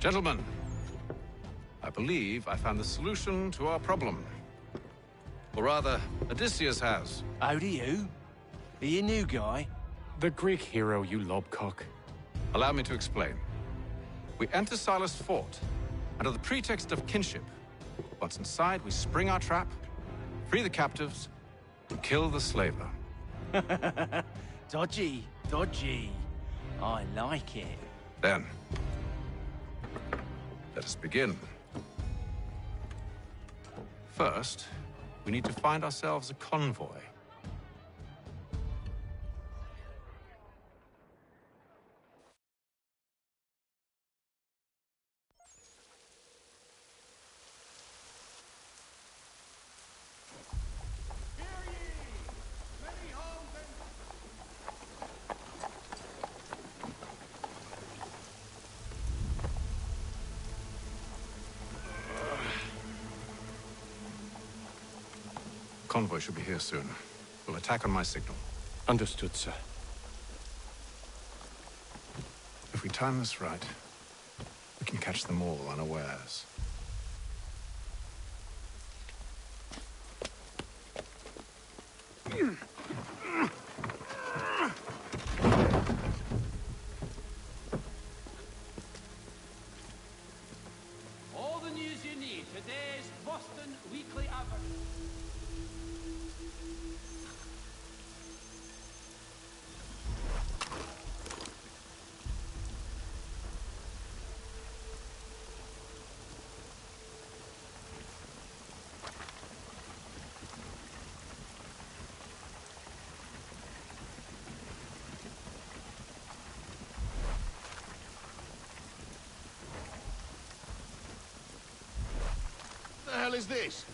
Gentlemen, I believe I found the solution to our problem. Or rather, Odysseus has. How do you? Are you a new guy? The Greek hero, you lobcock. Allow me to explain. We enter Silas' fort, under the pretext of kinship. Once inside, we spring our trap, free the captives, and kill the slaver. Dodgy, dodgy. I like it. Then, let us begin. First, we need to find ourselves a convoy. Convoy should be here soon. We'll attack on my signal. Understood, sir. If we time this right, we can catch them all unawares. All the news you need. Today's Boston Weekly Advert. What the hell is this?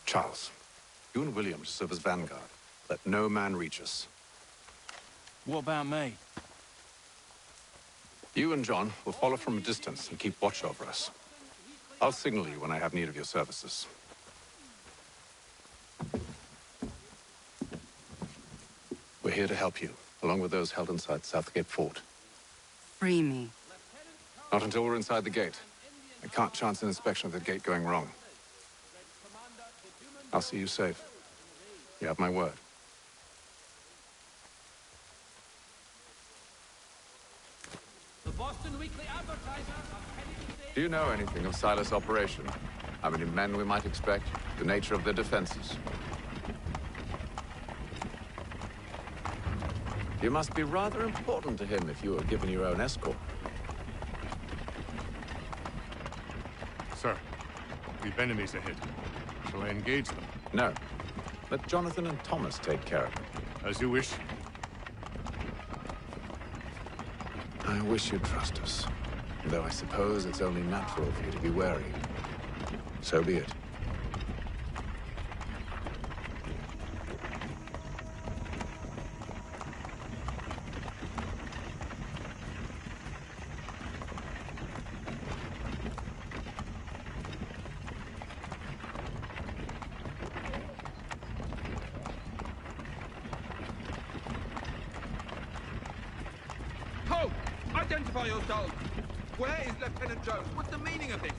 Charles, you and William serve as vanguard. Let no man reach us. What about me? You and John will follow from a distance and keep watch over us. I'll signal you when I have need of your services. We're here to help you, along with those held inside Southgate Fort. Free me. Not until we're inside the gate. I can't chance an inspection of the gate going wrong. I'll see you safe. You have my word. The Boston Weekly Advertiser. Do you know anything of Silas' operation? How many men we might expect? The nature of their defenses? You must be rather important to him if you were given your own escort. Sir, we've enemies ahead. Shall I engage them? No. Let Jonathan and Thomas take care of it. As you wish. I wish you'd trust us. Though I suppose it's only natural for you to be wary. So be it. Halt! Identify yourselves! Where is Lieutenant Jones? What's the meaning of this?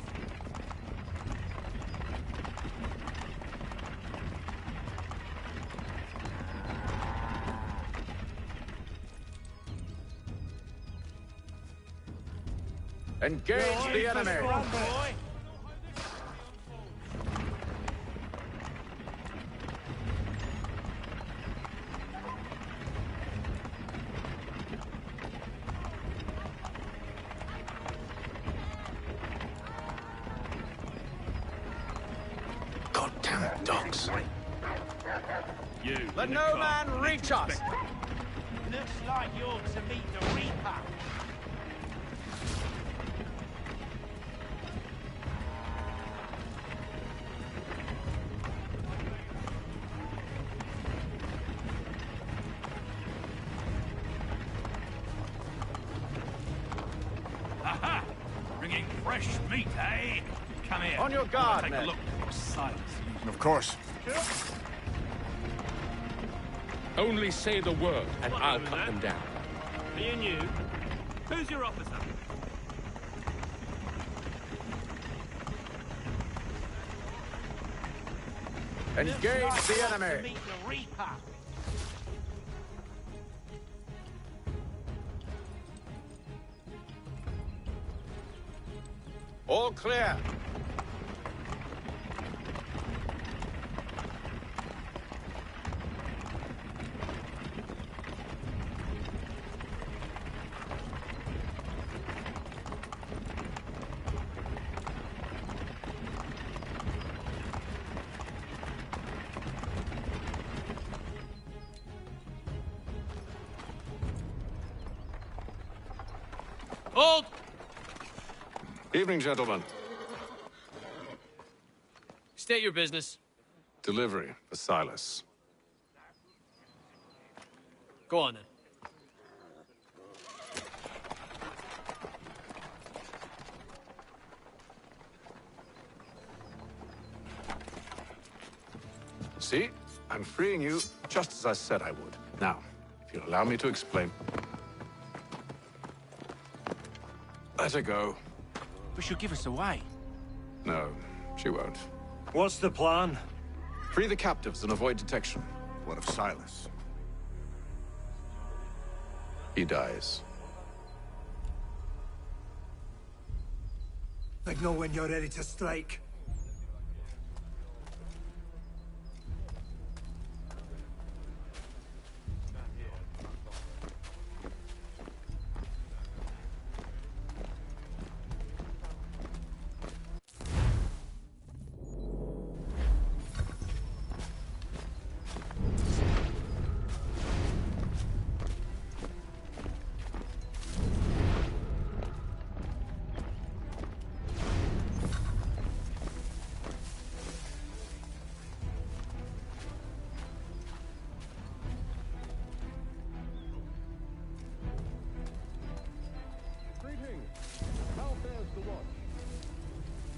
Engage the enemy! Boy. Goddamn dogs. You. Let in the no car. man reach us! Looks like you're to meet the Reaper. Aha! Bringing fresh meat, eh? Come here. On your guard, Take men. a look. Silence. Of course. Only say the word, and I'll cut them down. Me and you. Who's your officer? Engage the To enemy! meet the Reaper. All clear. Hold! Evening, gentlemen. State your business. Delivery for Silas. Go on then. See? I'm freeing you just as I said I would. Now, if you'll allow me to explain. Let her go. But she'll give us away. No, she won't. What's the plan? Free the captives and avoid detection. What of Silas? He dies. Signal when you're ready to strike.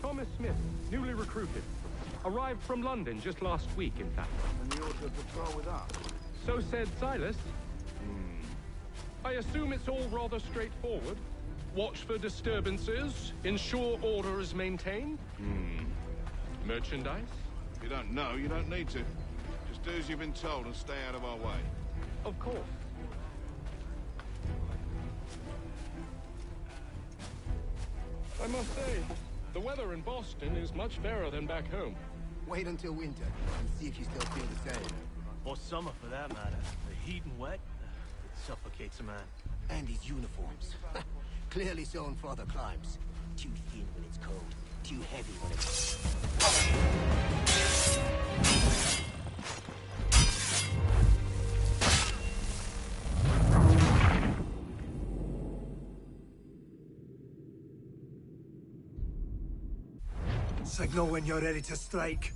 Thomas Smith, newly recruited. Arrived from London just last week, in fact. And you ought to patrol with us. So said Silas. I assume it's all rather straightforward. Watch for disturbances, ensure order is maintained. Merchandise? If you don't know, you don't need to. Just do as you've been told and stay out of our way. Of course. I must say, the weather in Boston is much fairer than back home. Wait until winter and see if you still feel the same. Or summer, for that matter. The heat and wet, it suffocates a man. And his uniforms. Clearly sewn for other climes. Too thin when it's cold, too heavy when it's... Signal when you're ready to strike.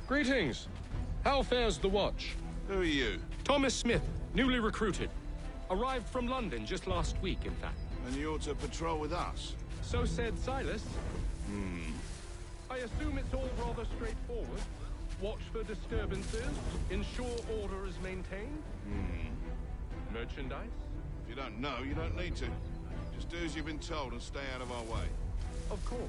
Greetings. How fares the watch? Who are you? Thomas Smith, newly recruited. Arrived from London just last week, in fact. And you ought to patrol with us. So said Silas. I assume it's all rather straightforward. Watch for disturbances, ensure order is maintained. Merchandise? If you don't know, you don't need to. Just do as you've been told and stay out of our way. Of course.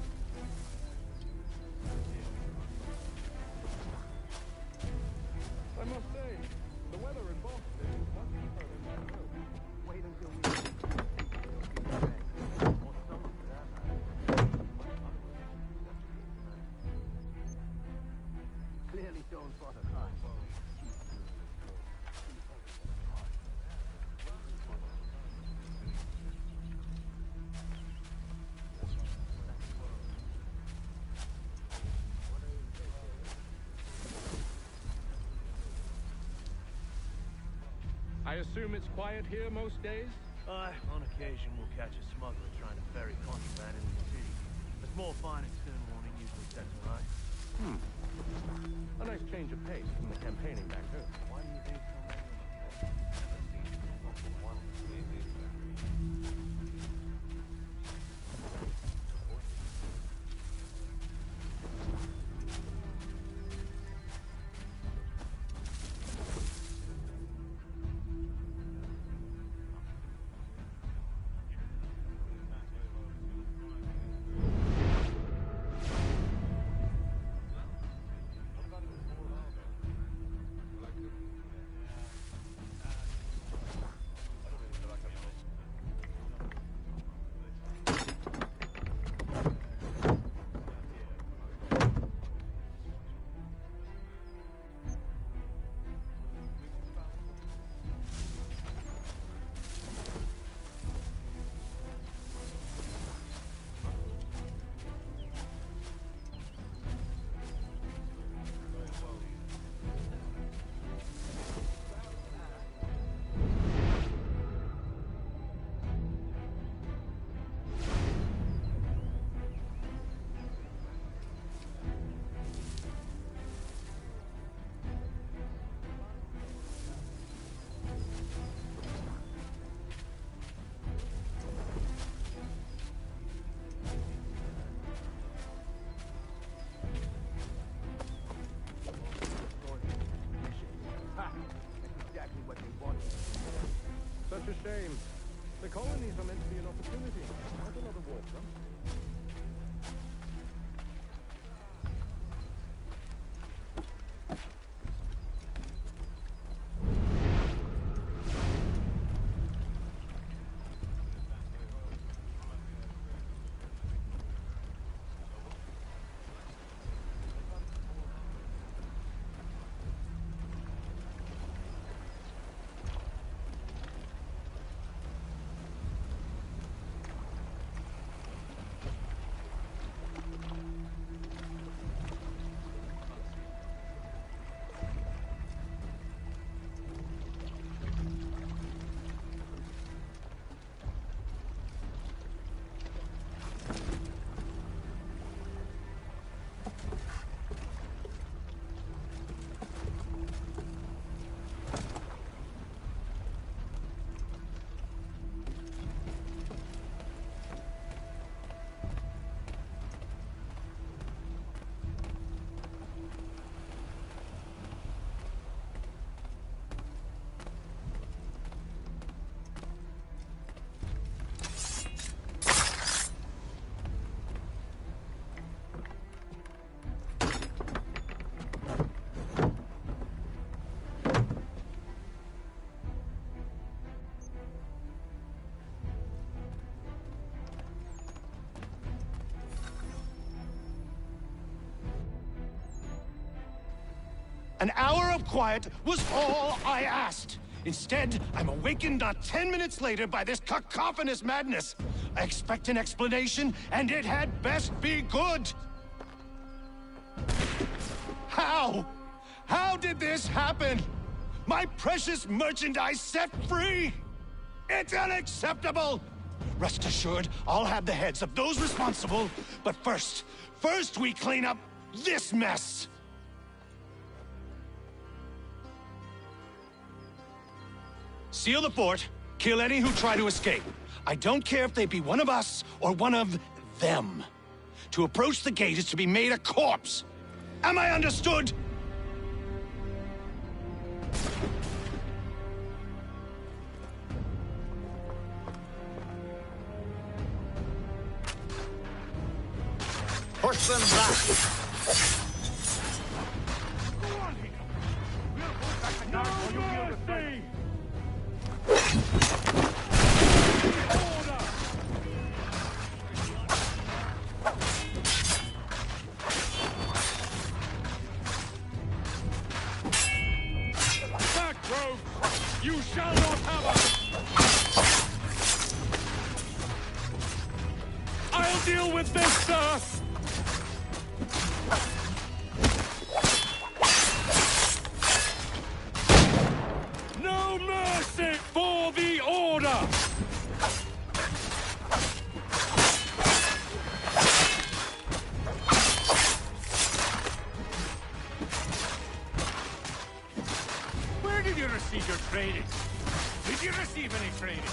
I assume it's quiet here most days? On occasion, we'll catch a smuggler trying to ferry contraband into the city. A small fine and stern warning usually sets him right. A nice change of pace from the campaigning back home. Why do you think so many of us Such a shame. The colonies are meant to be an opportunity, not another war front. An hour of quiet was all I asked. Instead, I'm awakened not 10 minutes later by this cacophonous madness. I expect an explanation, and it had best be good. How? How did this happen? My precious merchandise set free? It's unacceptable! Rest assured, I'll have the heads of those responsible, but first we clean up this mess! Seal the fort, kill any who try to escape. I don't care if they be one of us or one of them. To approach the gate is to be made a corpse. Am I understood? Push them back! You shall not have us! I'll deal with this, sir! No mercy! training? Did you receive any training?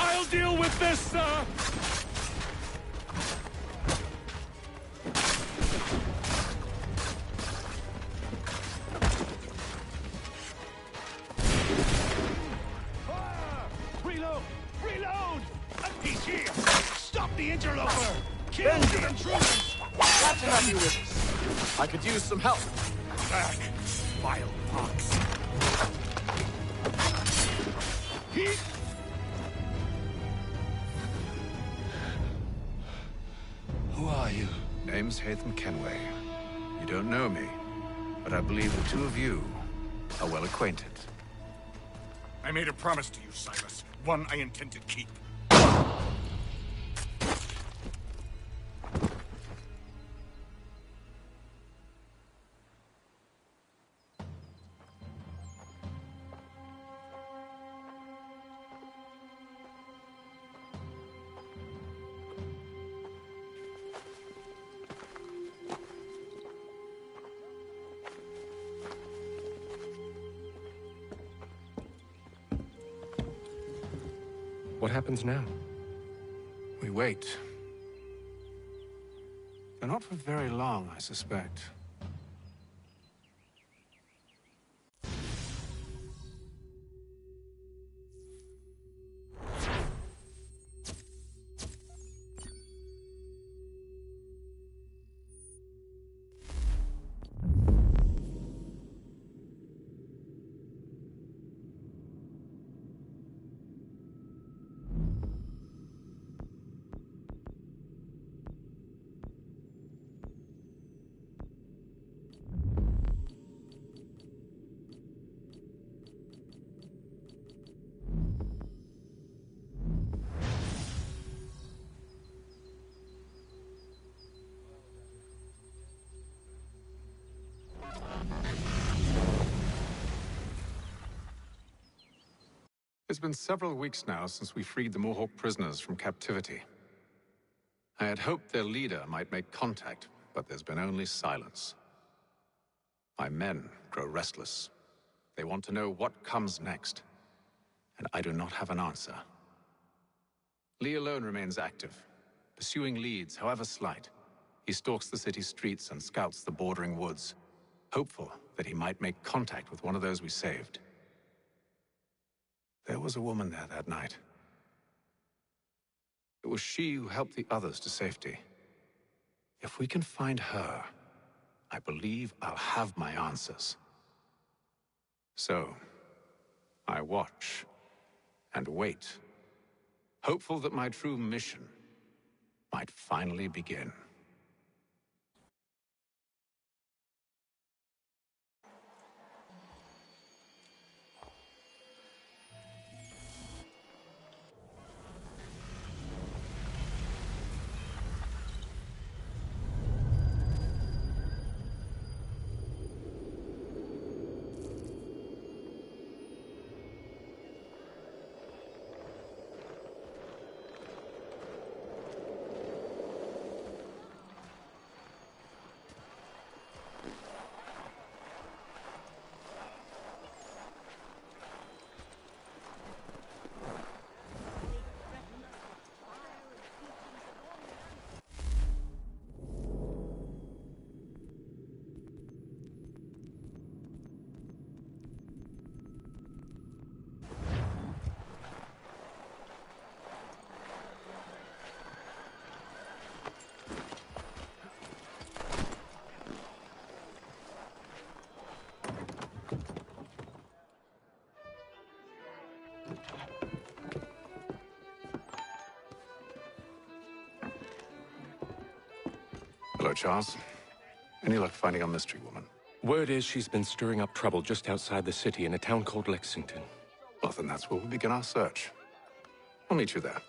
I'll deal with this, sir! Reload! Reload! A piece here! Stop the interloper! Kill the intruders! Glad to have you with us. I could use some help. Back, vile pox! Who are you? Name's Hatham Kenway. You don't know me, but I believe the two of you are well acquainted. I made a promise to you, Silas. One I intend to keep. What happens now? We wait. But not for very long, I suspect. It's been several weeks now since we freed the Mohawk prisoners from captivity. I had hoped their leader might make contact, but there's been only silence. My men grow restless. They want to know what comes next, and I do not have an answer. Lee alone remains active, pursuing leads, however slight. He stalks the city streets and scouts the bordering woods, hopeful that he might make contact with one of those we saved. There was a woman there that night. It was she who helped the others to safety. If we can find her, I believe I'll have my answers. So, I watch and wait, hopeful that my true mission might finally begin. Hello, Charles. Any luck finding our mystery woman? Word is she's been stirring up trouble just outside the city in a town called Lexington. Well, then that's where we begin our search. I'll meet you there.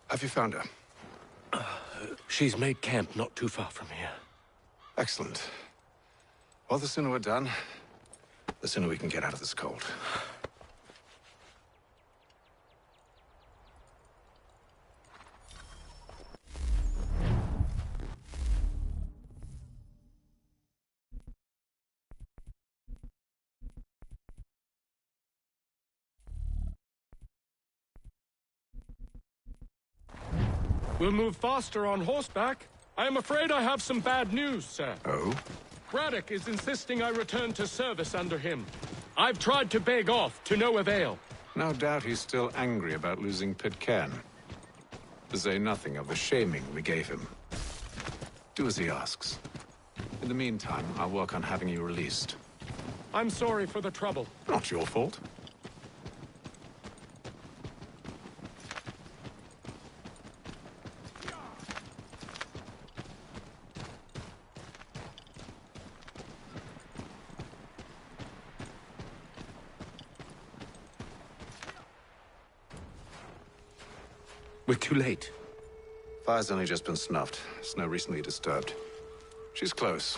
Have you found her? She's made camp not too far from here. Excellent. Well, the sooner we're done, the sooner we can get out of this cold. We'll move faster on horseback. I am afraid I have some bad news, sir. Oh? Braddock is insisting I return to service under him. I've tried to beg off, to no avail. No doubt he's still angry about losing Pitcairn. To say nothing of the shaming we gave him. Do as he asks. In the meantime, I'll work on having you released. I'm sorry for the trouble. Not your fault. We're too late. Fire's only just been snuffed. Snow recently disturbed. She's close.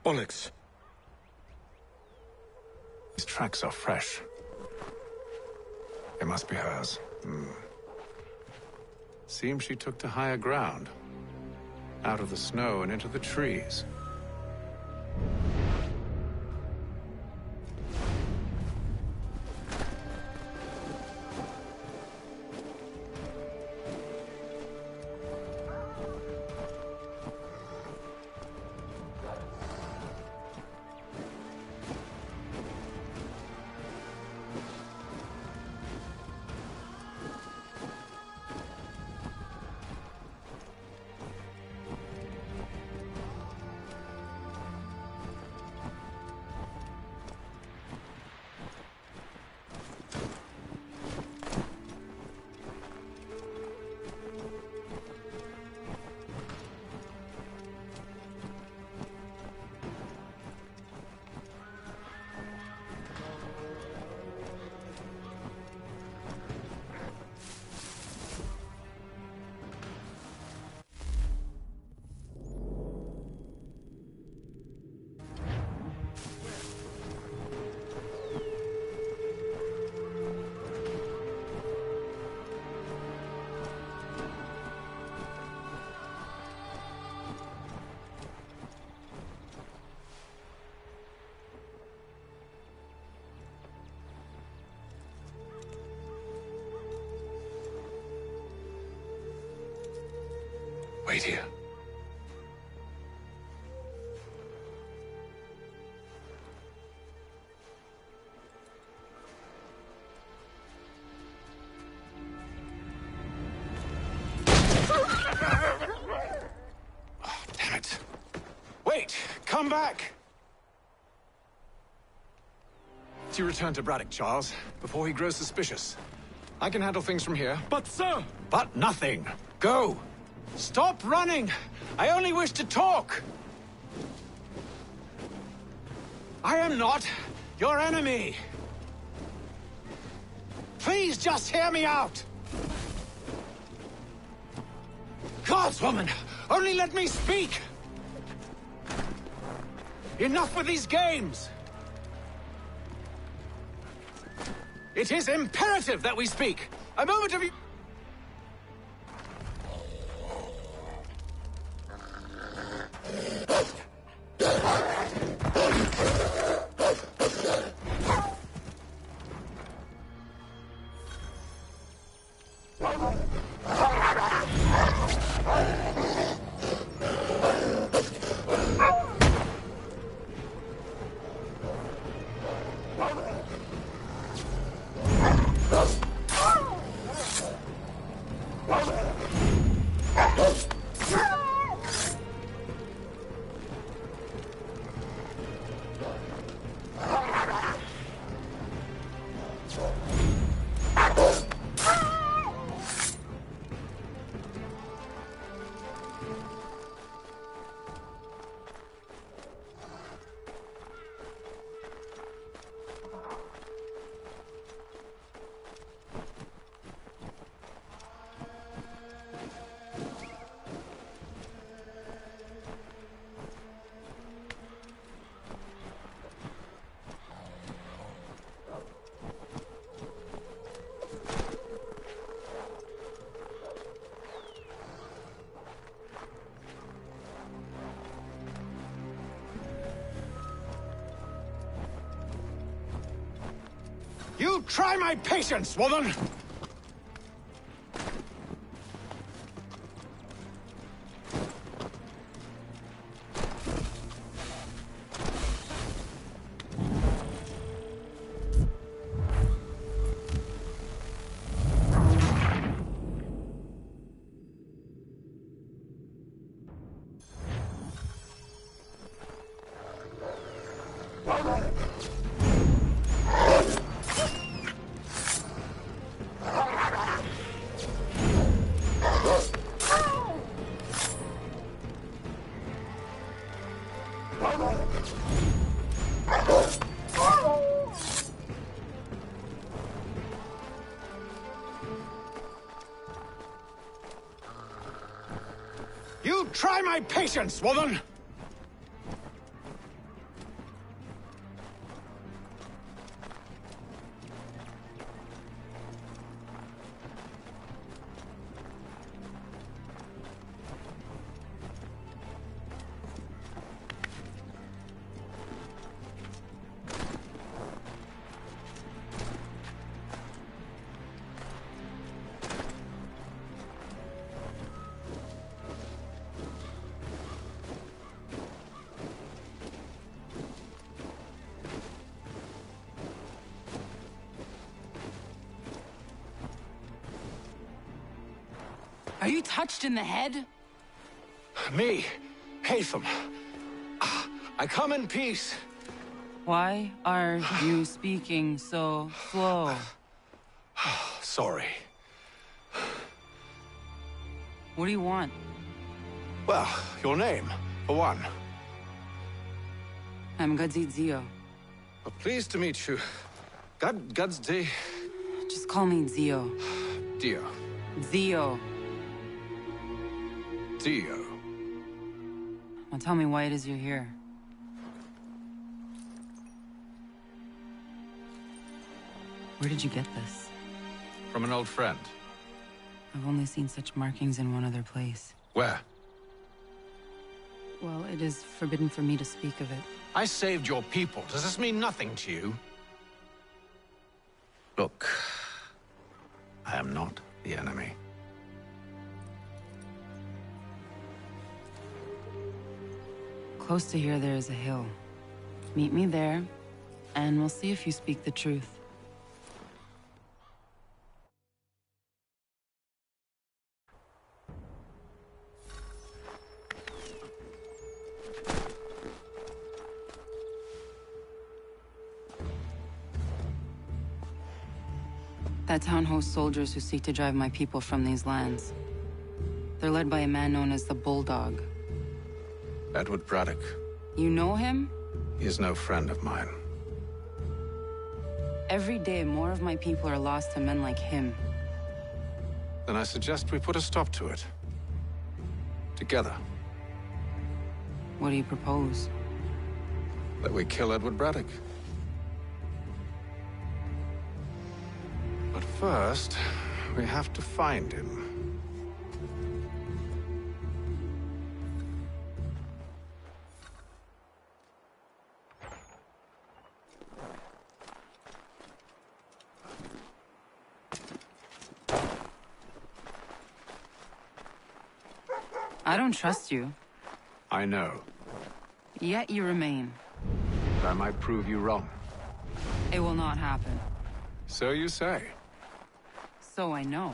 Bollocks. These tracks are fresh. They must be hers. Seems she took to higher ground. Out of the snow and into the trees. Wait here. Oh, damn it. Wait! Come back! You return to Braddock, Charles, before he grows suspicious. I can handle things from here. But, sir! But nothing! Go! Stop running! I only wish to talk! I am not your enemy! Please just hear me out! Gods, woman! Only let me speak! Enough with these games! It is imperative that we speak! A moment of... You try my patience, woman! You try my patience, woman! Are you touched in the head? Me, Hatham. I come in peace. Why are you speaking so slow? Sorry. What do you want? Well, your name, for one. I'm Gadzit Zio. Well, pleased to meet you. Gadsdi. Just call me Zio. Dio. Zio. Dio. Now tell me why it is you're here. Where did you get this? From an old friend. I've only seen such markings in one other place. Where? Well, it is forbidden for me to speak of it. I saved your people. Does this mean nothing to you? Look, I am not the enemy. Close to here, there is a hill. Meet me there, and we'll see if you speak the truth. That town hosts soldiers who seek to drive my people from these lands. They're led by a man known as the Bulldog. Edward Braddock. You know him? He is no friend of mine. Every day, more of my people are lost to men like him. Then I suggest we put a stop to it. Together. What do you propose? That we kill Edward Braddock. But first, we have to find him. I don't trust you. I know. Yet you remain. But I might prove you wrong. It will not happen. So you say. So I know.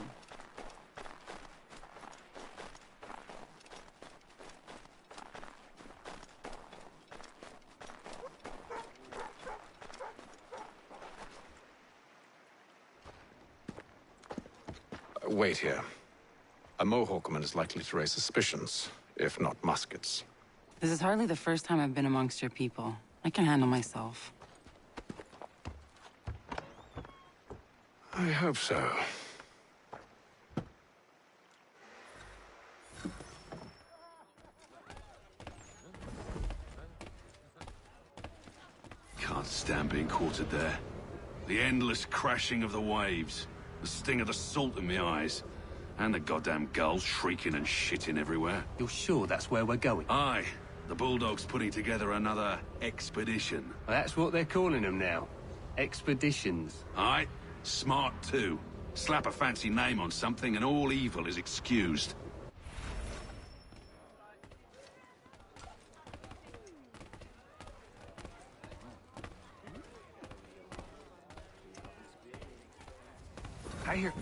Wait here. A Mohawkman is likely to raise suspicions, if not muskets. This is hardly the first time I've been amongst your people. I can handle myself. I hope so. Can't stand being quartered there. The endless crashing of the waves, the sting of the salt in my eyes, and the goddamn gulls shrieking and shitting everywhere. You're sure that's where we're going? Aye. The Bulldog's putting together another expedition. Well, that's what they're calling them now. Expeditions. Aye, smart too. Slap a fancy name on something and all evil is excused. I hear...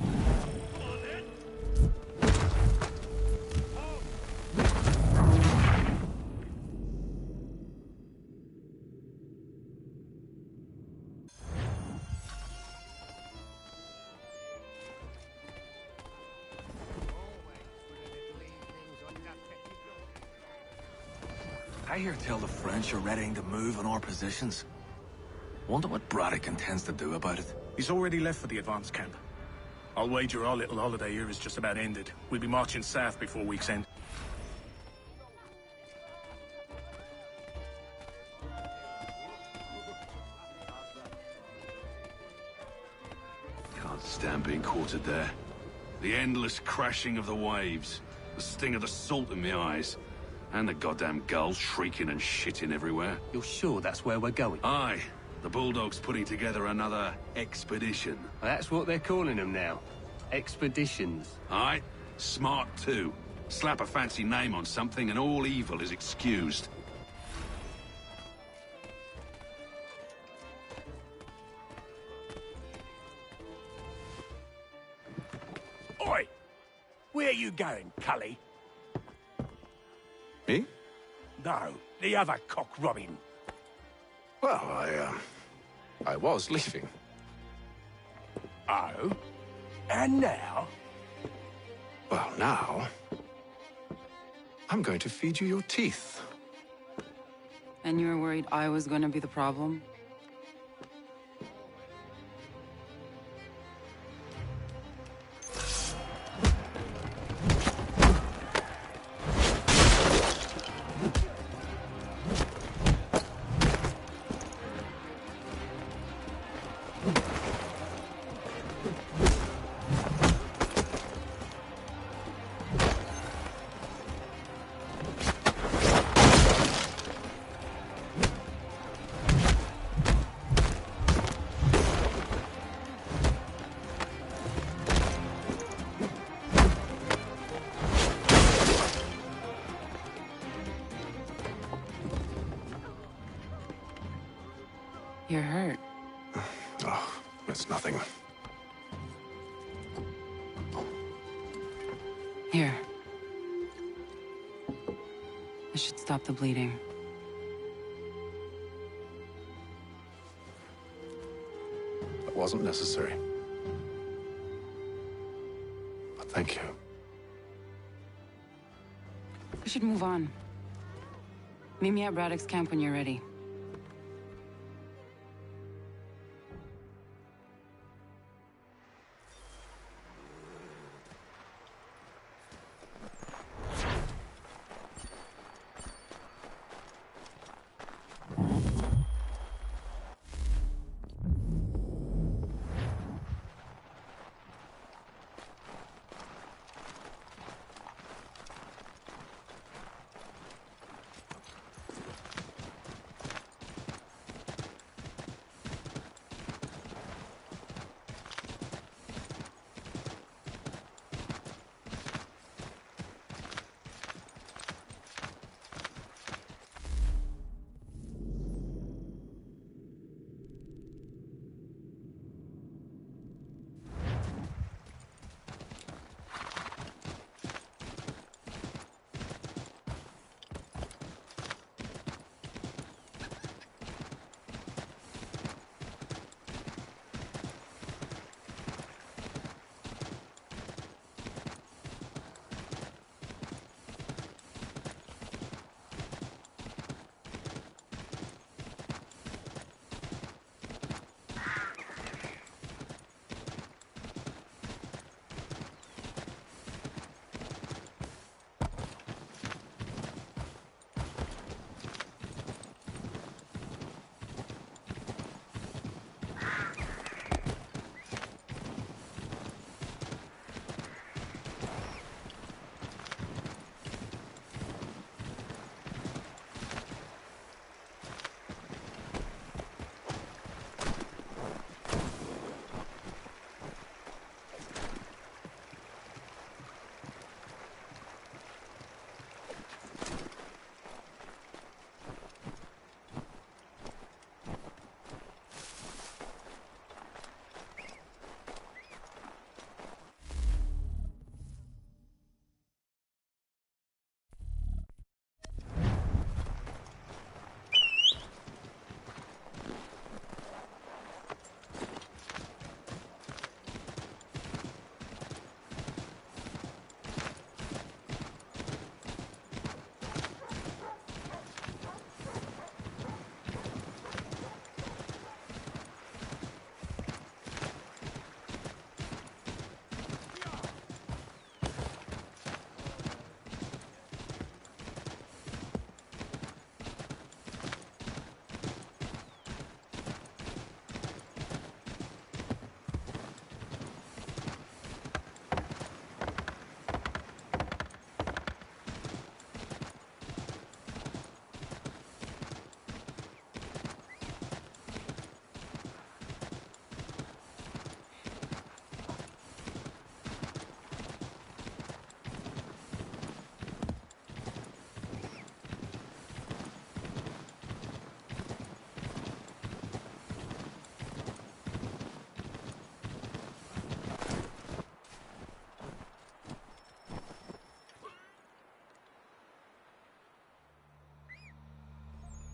I hear tell the French are readying to move on our positions. Wonder what Braddock intends to do about it. He's already left for the advance camp. I'll wager our little holiday here is just about ended. We'll be marching south before week's end. Can't stand being quartered there. The endless crashing of the waves, the sting of the salt in my eyes, and the goddamn gulls shrieking and shitting everywhere. You're sure that's where we're going? Aye. The Bulldog's putting together another expedition. That's what they're calling them now. Expeditions. Aye. Smart too. Slap a fancy name on something and all evil is excused. Oi! Where you going, Cully? Me? No, the other cock Robin. Well, I was leaving. Oh? And now? Well, now... I'm going to feed you your teeth. And you were worried I was going to be the problem? You're hurt. Oh, it's nothing. Here. This should stop the bleeding. That wasn't necessary. But thank you. We should move on. Meet me at Braddock's camp when you're ready.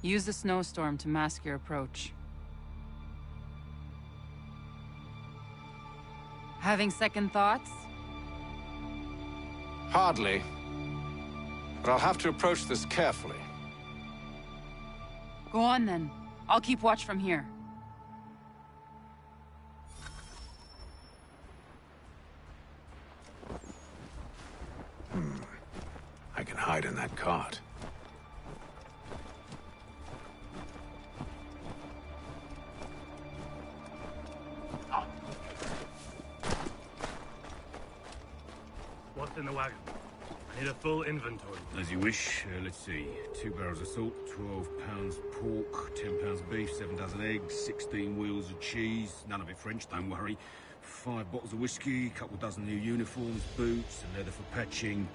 Use the snowstorm to mask your approach. Having second thoughts? Hardly. But I'll have to approach this carefully. Go on then. I'll keep watch from here. I can hide in that cart. What's in the wagon? I need a full inventory. As you wish. Let's see. 2 barrels of salt, 12 pounds pork, 10 pounds beef, 7 dozen eggs, 16 wheels of cheese. None of it French, don't worry. 5 bottles of whiskey, couple dozen new uniforms, boots, and leather for patching,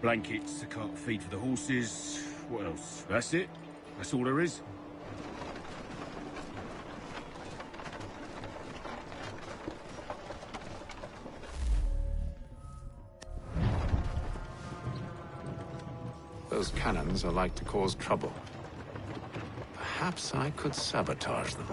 blankets, a cart feed for the horses. What else? That's it. That's all there is. Those cannons are like to cause trouble. Perhaps I could sabotage them.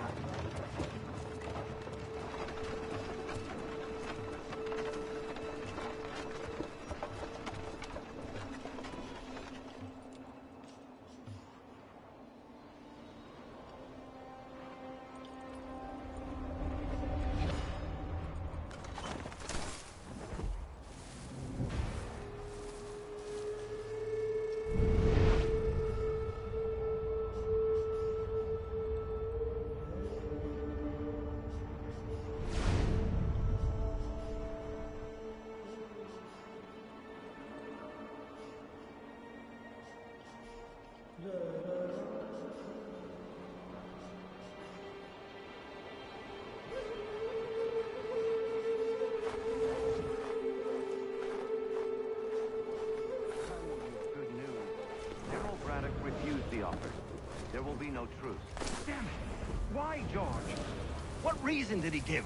There will be no truce. Damn it! Why, George? What reason did he give?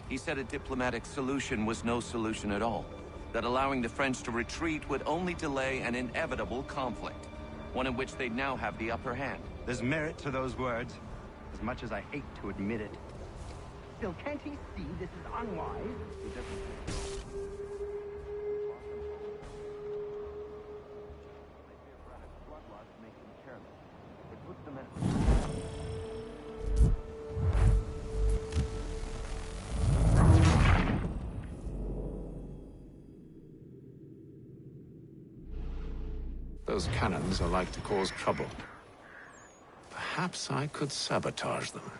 He said a diplomatic solution was no solution at all. That allowing the French to retreat would only delay an inevitable conflict. One in which they'd now have the upper hand. There's merit to those words, as much as I hate to admit it. Still, can't he see this is unwise? He doesn't. Those cannons are like to cause trouble. Perhaps I could sabotage them.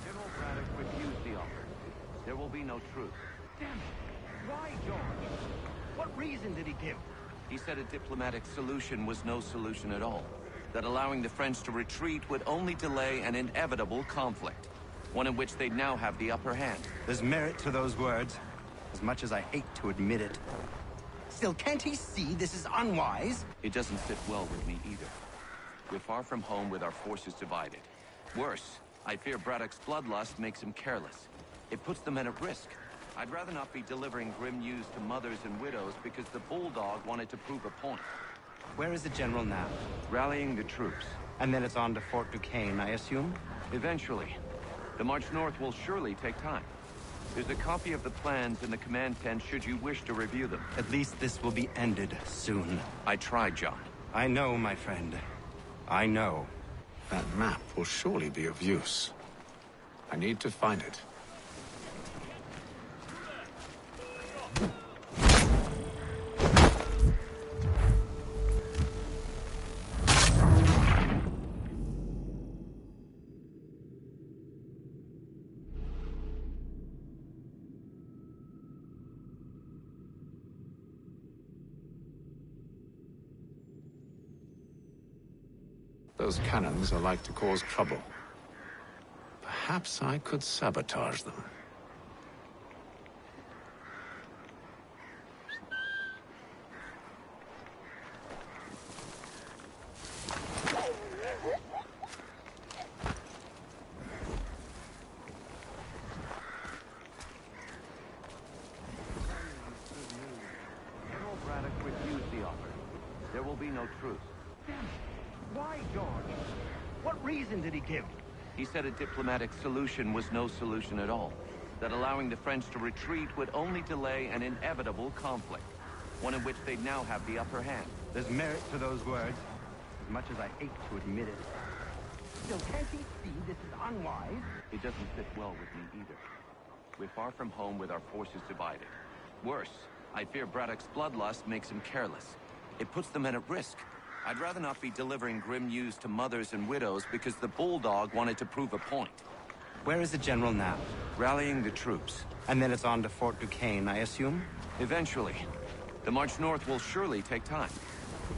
General Braddock refused the offer. There will be no truce. Damn it! Why, George? What reason did he give? He said a diplomatic solution was no solution at all. That allowing the French to retreat would only delay an inevitable conflict. One in which they'd now have the upper hand. There's merit to those words, as much as I hate to admit it. Still, can't he see this is unwise? It doesn't sit well with me either. We're far from home with our forces divided. Worse, I fear Braddock's bloodlust makes him careless. It puts the men at risk. I'd rather not be delivering grim news to mothers and widows because the Bulldog wanted to prove a point. Where is the General now? Rallying the troops. And then it's on to Fort Duquesne, I assume? Eventually. The march north will surely take time. There's a copy of the plans in the command tent should you wish to review them. At least this will be ended soon. I tried, John. I know, my friend. I know. That map will surely be of use. I need to find it. Those cannons are like to cause trouble. Perhaps I could sabotage them. What reason did he give? He said a diplomatic solution was no solution at all. That allowing the French to retreat would only delay an inevitable conflict. One in which they'd now have the upper hand. There's merit to those words, as much as I hate to admit it. Still, can't he see this is unwise? It doesn't fit well with me either. We're far from home with our forces divided. Worse, I fear Braddock's bloodlust makes him careless. It puts the men at risk. I'd rather not be delivering grim news to mothers and widows because the Bulldog wanted to prove a point. Where is the general now? Rallying the troops. And then it's on to Fort Duquesne, I assume? Eventually. The march north will surely take time.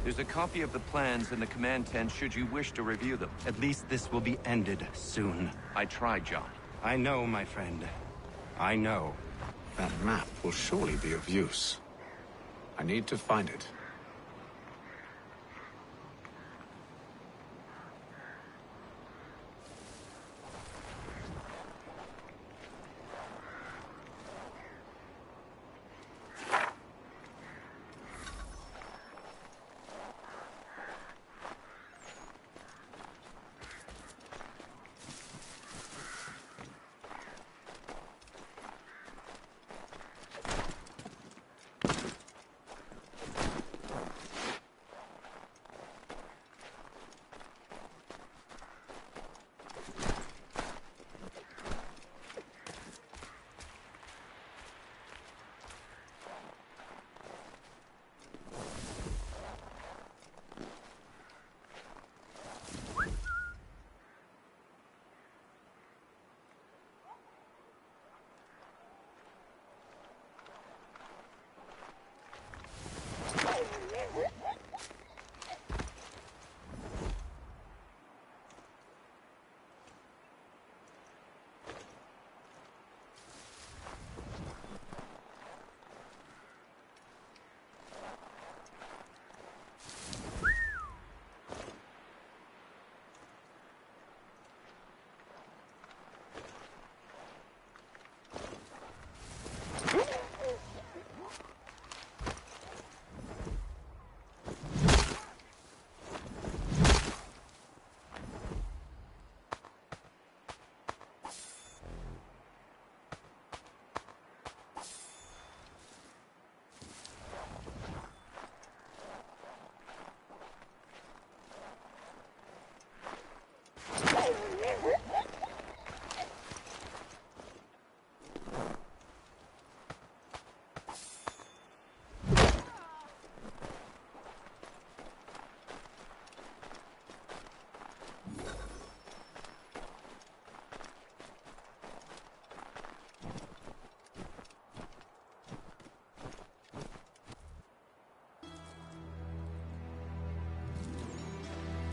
There's a copy of the plans in the command tent should you wish to review them. At least this will be ended soon. I tried, John. I know, my friend. I know. That map will surely be of use. I need to find it.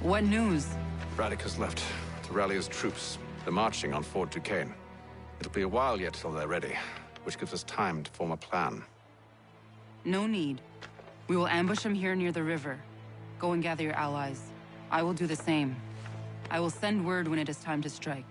What news? Braddock has left to rally his troops. They're marching on Fort Duquesne. It'll be a while yet till they're ready, which gives us time to form a plan. No need. We will ambush him here near the river. Go and gather your allies. I will do the same. I will send word when it is time to strike.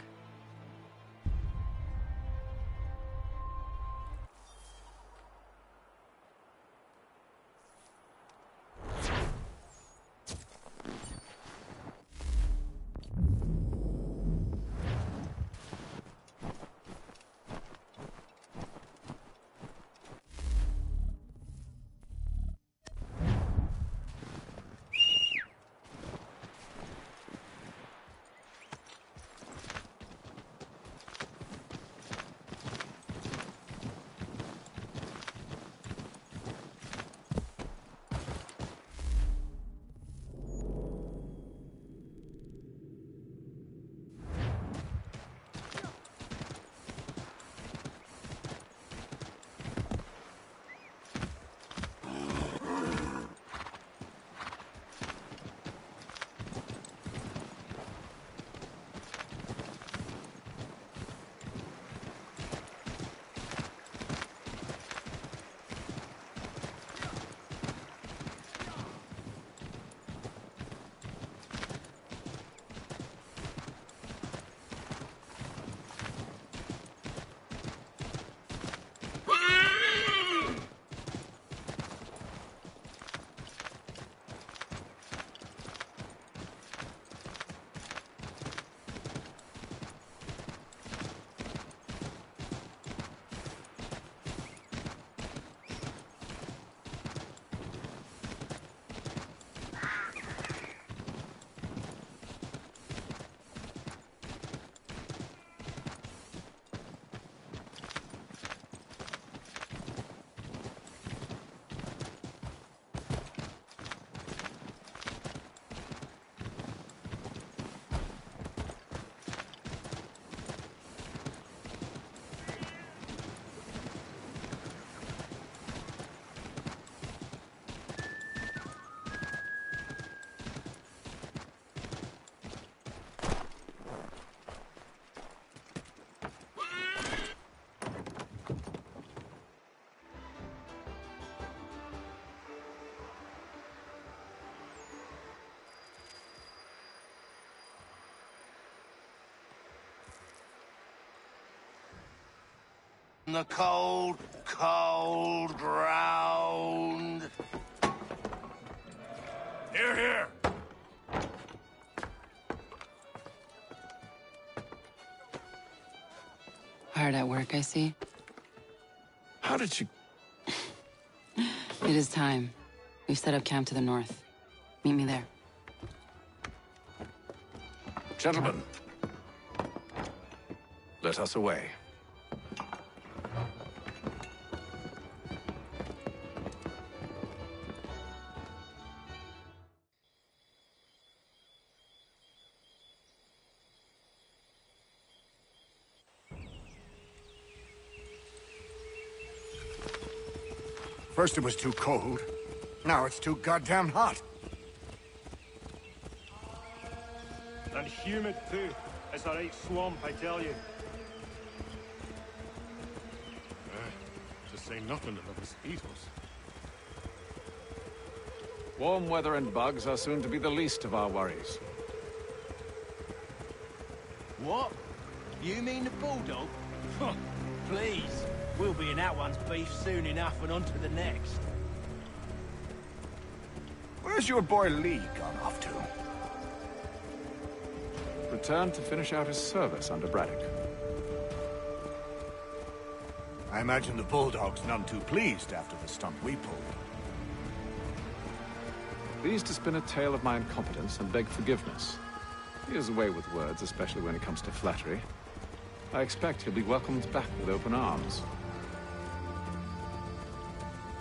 on the cold, cold ground. Here, here. Hard at work, I see. How did you... It is time. We've set up camp to the north. Meet me there. Gentlemen, let us away. First it was too cold. Now it's too goddamn hot. And humid too. It's a right swamp, I tell you. To say nothing of the mosquitoes. Warm weather and bugs are soon to be the least of our worries. What? You mean the bulldog? Please. We'll be in that one's beef soon enough and on to the next. Where's your boy Lee gone off to? Returned to finish out his service under Braddock. I imagine the Bulldog's none too pleased after the stunt we pulled. Pleased to spin a tale of my incompetence and beg forgiveness. He has a way with words, especially when it comes to flattery. I expect he'll be welcomed back with open arms.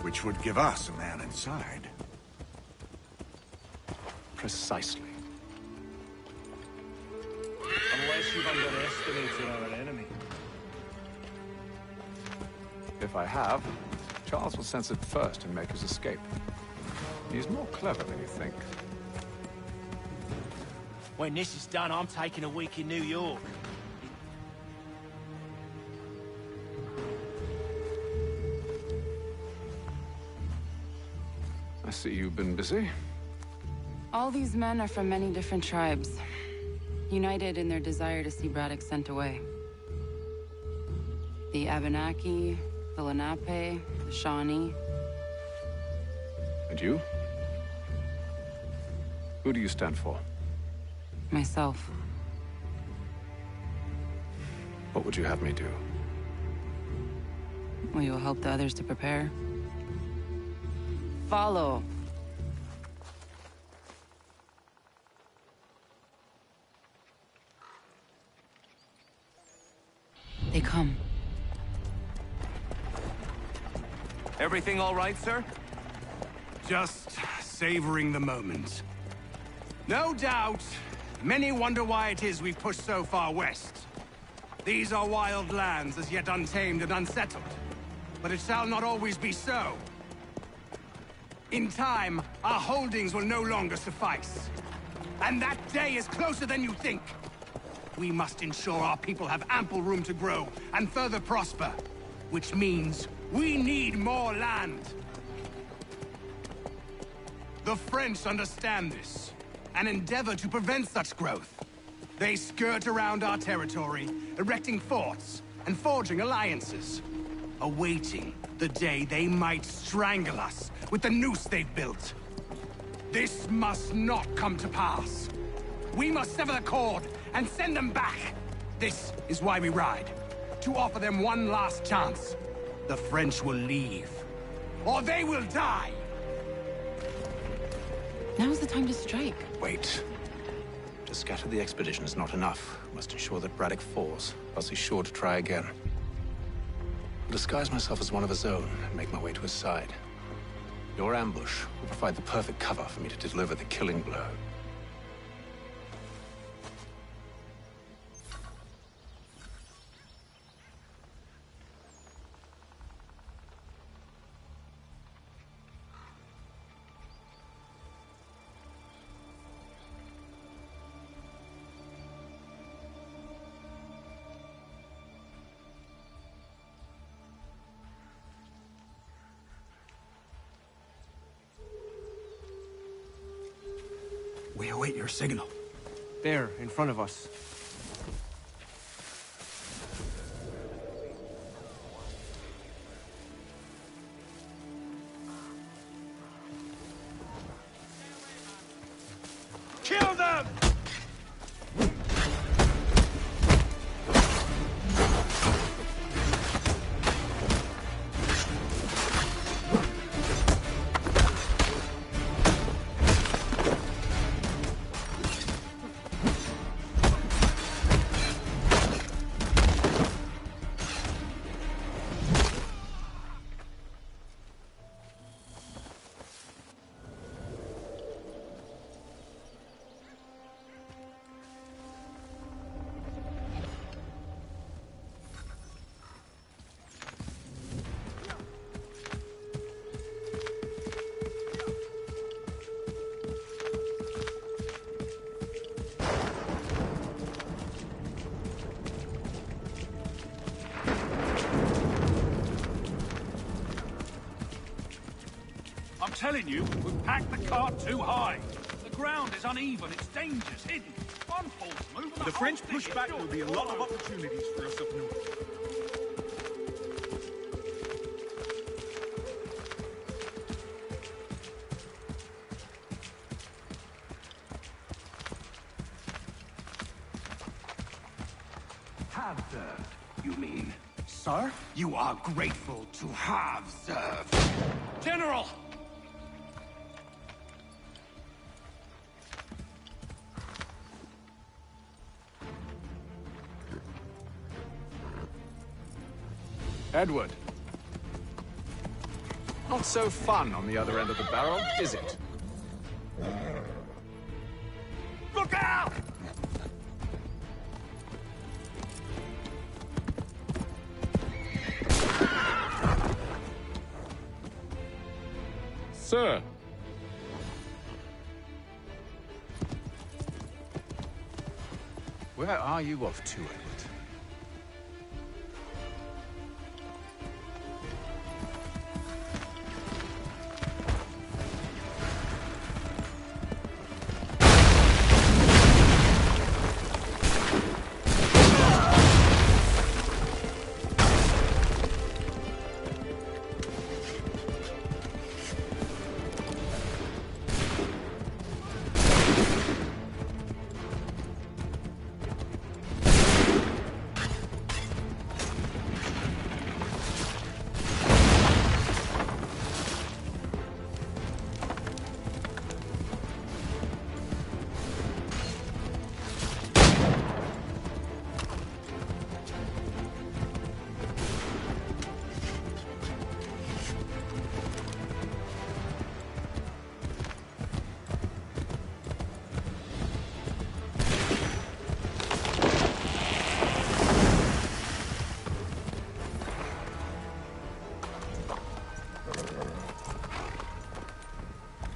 Which would give us a man inside. Precisely. Unless you've underestimated our enemy. If I have, Charles will sense it first and make his escape. He's more clever than you think. When this is done, I'm taking a week in New York. I see you've been busy. All these men are from many different tribes, united in their desire to see Braddock sent away. The Abenaki, the Lenape, the Shawnee. And you? Who do you stand for? Myself. What would you have me do? Will you help the others to prepare? Follow. They come. Everything all right, sir? Just savoring the moment. No doubt, many wonder why it is we've pushed so far west. These are wild lands, as yet untamed and unsettled. But it shall not always be so. In time, our holdings will no longer suffice. And that day is closer than you think. We must ensure our people have ample room to grow and further prosper. Which means we need more land. The French understand this, and endeavor to prevent such growth. They skirt around our territory, erecting forts and forging alliances, awaiting the day they might strangle us with the noose they've built. This must not come to pass. We must sever the cord and send them back. This is why we ride, to offer them one last chance. The French will leave, or they will die. Now's the time to strike. Wait. To scatter the expedition is not enough. We must ensure that Braddock falls, else he's sure to try again. I'll disguise myself as one of his own and make my way to his side. Your ambush will provide the perfect cover for me to deliver the killing blow. We await your signal. There, in front of us. telling you, we've packed the cart too high. The ground is uneven, it's dangerous, hidden. One false move and The French pushback will be a lot of opportunities for us up north. Have served, you mean? Sir? You are grateful to have served. General! Edward. Not so fun on the other end of the barrel, is it? Look out! Sir. Where are you off to, Edward?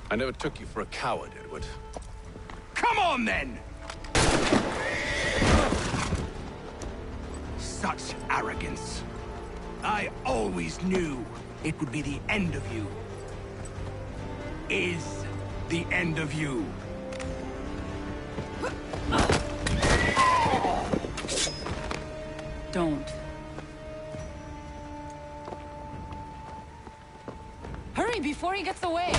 I never took you for a coward, Edward. Come on, then! Such arrogance. I always knew it would be the end of you. Is the end of you. Don't. Hurry before he gets away!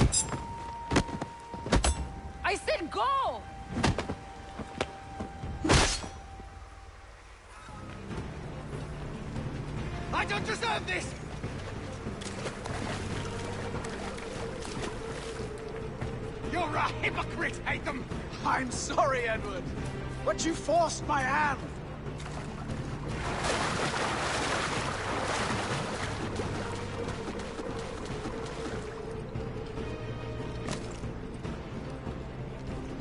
I said go! I don't deserve this! You're a hypocrite, Hatham! I'm sorry, Edward, but you forced my hand.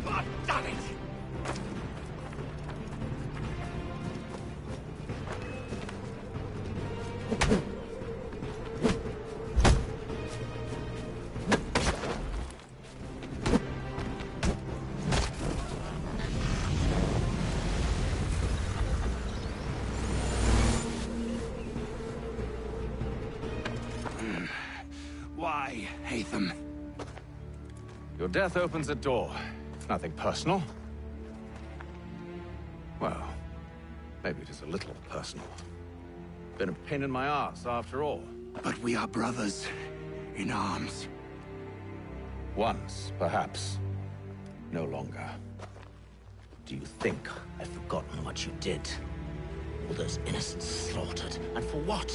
But damn it! Why, Hatham? Your death opens a door. Nothing personal. Well, maybe it is a little personal. Been a pain in my ass, after all. But we are brothers in arms. Once, perhaps. No longer. Do you think I've forgotten what you did? All those innocents slaughtered, and for what?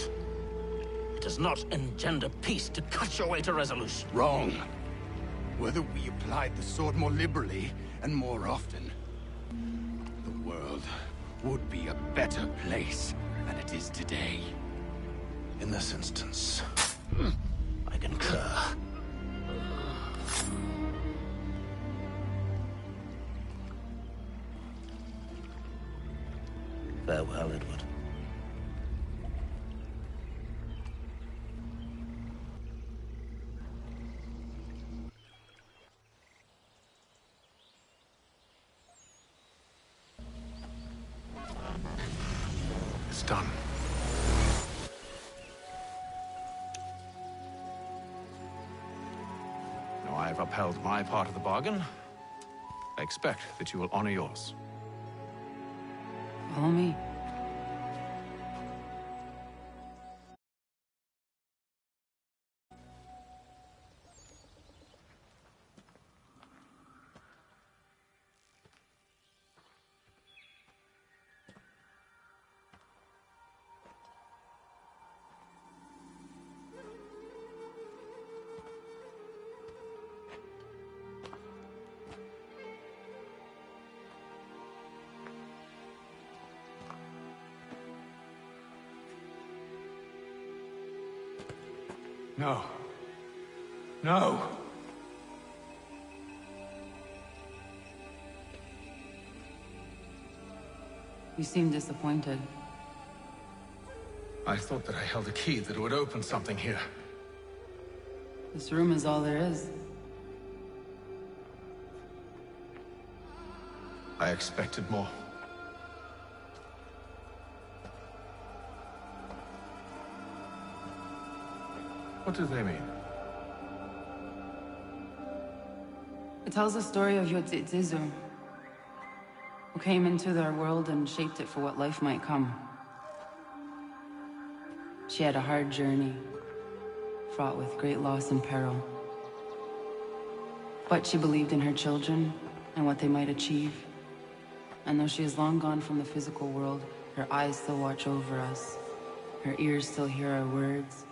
It does not engender peace to cut your way to resolution. Wrong. Whether we applied the sword more liberally and more often, the world would be a better place than it is today. In this instance, I concur. Farewell, Edward. It's done. upheld my part of the bargain, I expect that you will honor yours. Follow me. No. No! You seem disappointed. I thought that I held a key that would open something here. This room is all there is. I expected more. What do they mean? It tells the story of Yotzitzizu, who came into their world and shaped it for what life might come. She had a hard journey, fraught with great loss and peril. But she believed in her children and what they might achieve. And though she is long gone from the physical world, her eyes still watch over us. Her ears still hear our words.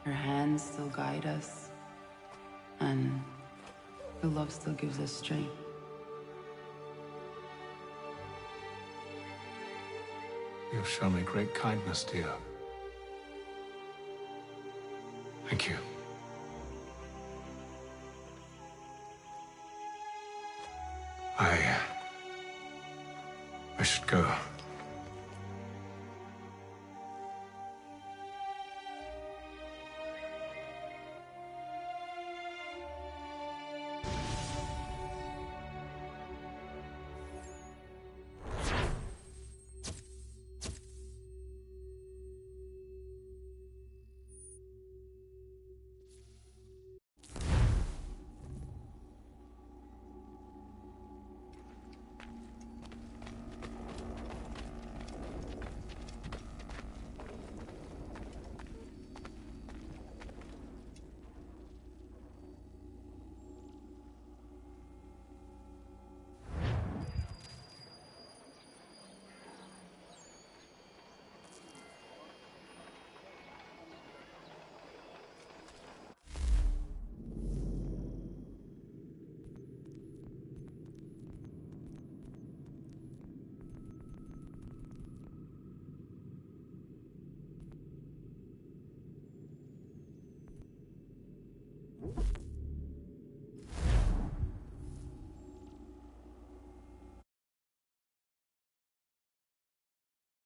Her hands still guide us. And her love still gives us strength. You've shown me great kindness, dear. Thank you. I should go.